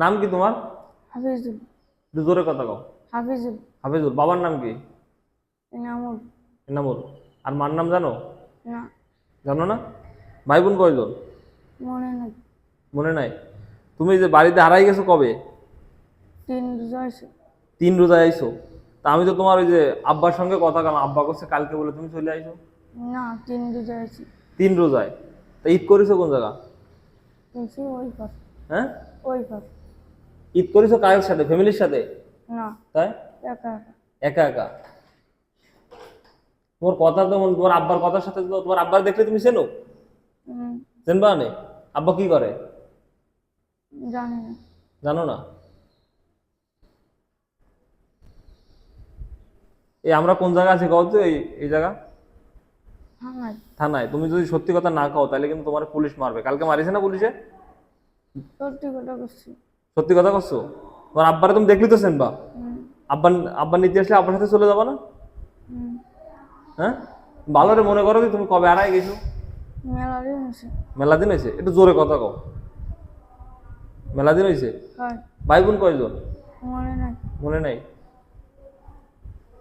নাম কি তোমার? হাফিজুল। একটু জোরে কথা কও। হাফিজুল। হাফিজুল। বাবার নাম কি? ইনামুল। এনামুল। আর মার নাম জানো? না। জানো না? ভাই বোন কয়জন? মনে নাই। মনে নাই? তুমি যে বাড়িতে হারাই গেছো কবে? 3 রোজা হয়েছে। 3 রোজায় আইছো। তা আমি তো তোমার ওই যে আব্বার সঙ্গে কথা বললাম, আব্বা করছে কালকে বলে তুমি চলে আইছো। না, 3 রোজা হয়েছে। 3 রোজায়? তা ঈদ করেছো কোন জায়গা? কিন্তু ওই পর। হ্যাঁ? ওই পর। ঈদ করেছো কার সাথে? ফ্যামিলির সাথে? না, তাই? একা একা। একা একা? তোমার কথা তো তোমার আব্বার কথার সাথে তো তোমার আব্বার দেখলে তুমি চেনো? হুম, চেনবা নে? আব্বা কি করে? জানি না। জানো না? এই আমরা কোন জায়গা আছি কও তো, এই এই জায়গা? হ্যাঁ নাই। থানায়। তুমি যদি সত্যি কথা না কও তাহলে কিন্তু তোমার পুলিশ মারবে। কালকে মারিছে না পুলিশে? সত্যি কথা করছি। সত্যি কথা করছো? তোমার আব্বারে তুমি দেখলি তো চেনবা? হুম। আব্বার আব্বার নিতে আসলে আব্বার সাথে চলে যাবা না? হুম। হ্যাঁ? ভালো রে মনে করো যে তুমি কবে হারাই গেছো? মেলা দিন হয়েছে। মেলা দিন হয়েছে? একটু জোরে কথা কও। মেলা দিন হয়েছে? হয়। ভাই বোন কয়জন? মনে নাই। মনে নাই?